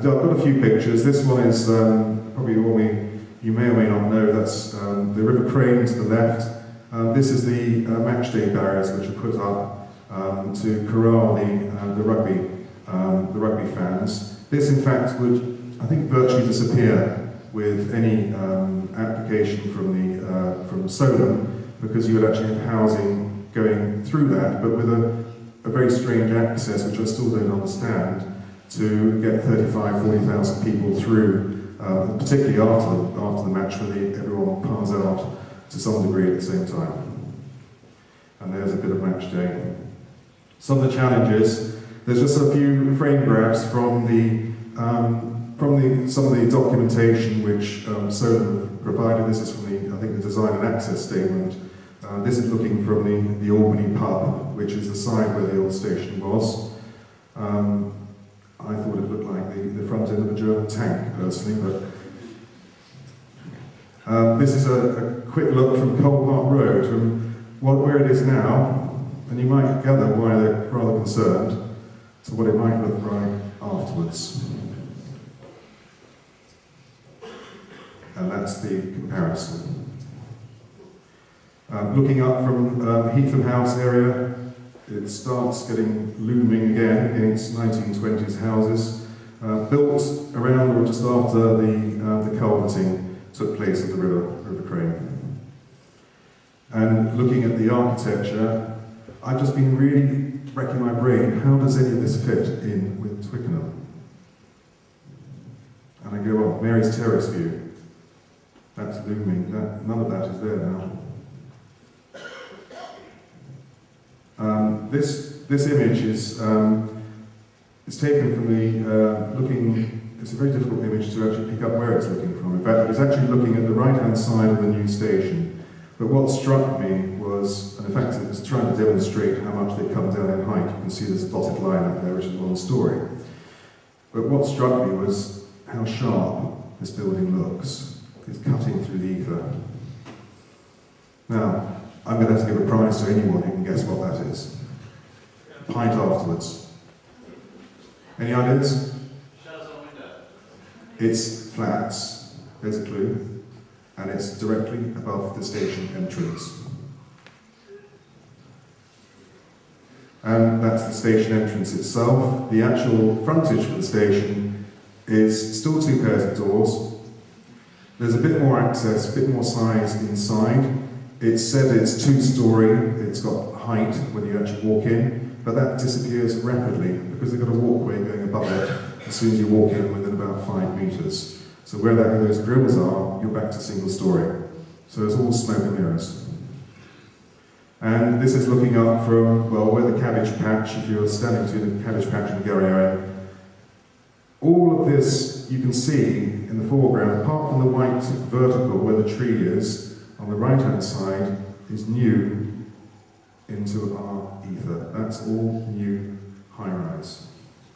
I've got a few pictures. This one is probably one you may or may not know. That's the River Crane to the left. This is the match day barriers which are put up to corral the rugby fans. This, in fact, would, I think, virtually disappear with any application from Solent, because you would actually have housing going through that, but with a very strange access, which I still don't understand, to get 40,000 people through, particularly after the match, where everyone piles out to some degree at the same time. And there's a bit of match day. Some of the challenges, there's just a few frame grabs from some of the documentation which Solent provided. This is from I think the design and access statement. This is looking from the Albany pub, which is the side where the old station was. I thought it looked like the front end of a German tank, personally, but this is a quick look from Cole Park Road, from where it is now, and you might gather why they're rather concerned, to what it might look like afterwards. And that's the comparison. Looking up from Heatham House area, it starts getting looming again against 1920s houses, built around or just after the culverting took place at the River Crane. And looking at the architecture, I've just been really racking my brain, how does any of this fit in with Twickenham? And I go on, Mary's Terrace view, that's looming, none of that is there now. This image is taken from it's a very difficult image to actually pick up where it's looking from. In fact, it's actually looking at the right-hand side of the new station. But what struck me was, and in fact it was trying to demonstrate how much they come down in height. You can see there's a dotted line up there, which is one story. But what struck me was how sharp this building looks. It's cutting through the ether. Now, I'm going to have to give a prize to anyone who can guess what that is. A pint afterwards. Any ideas? Shadows on window. It's flats, there's a clue, and it's directly above the station entrance. And that's the station entrance itself. The actual frontage for the station is still 2 pairs of doors. There's a bit more access, a bit more size inside. It's said it's 2-storey, it's got height when you actually walk in, but that disappears rapidly because they've got a walkway going above it as soon as you walk in within about 5 metres. So where those grills are, you're back to single-storey. So it's all smoke and mirrors. And this is looking up from, well, where the cabbage patch, if you're standing between the cabbage patch and the Garry area. All of this you can see in the foreground, apart from the white vertical where the tree is, on the right-hand side is new into our ether. That's all new high-rise.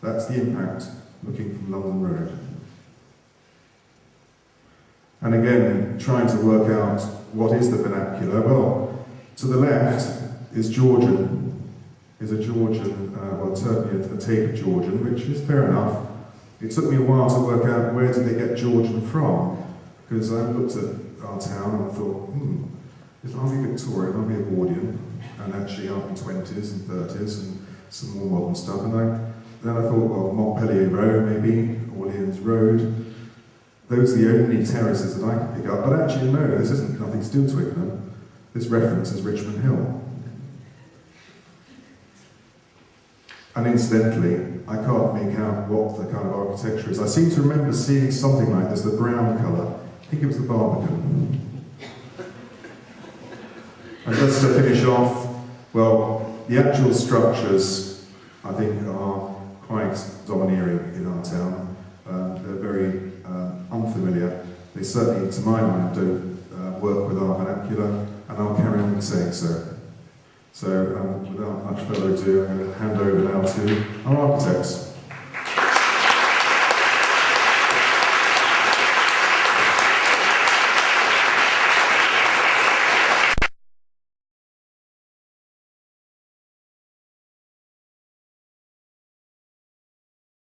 That's the impact looking from London Road. And again, trying to work out what is the vernacular. Well, to the left is Georgian. Is a Georgian, well, certainly a tapered Georgian, which is fair enough. It took me a while to work out where did they get Georgian from, because I looked at our town and I thought, are we Victorian, are we Edwardian, and actually aren't we 20s and 30s and some more modern stuff. And then I thought, well, Montpellier Road maybe, Orleans Road. Those are the only terraces that I could pick up. But actually, no, this isn't nothing to do with Twickenham. This reference is Richmond Hill. And incidentally, I can't make out what the kind of architecture is. I seem to remember seeing something like this, the brown colour. I think it was the Barbican. And just to finish off, well, the actual structures, I think, are quite domineering in our town. They're very unfamiliar. They certainly, to my mind, don't work with our vernacular, and I'll carry on saying so. So, without much further ado, I'm going to hand over now to our architects.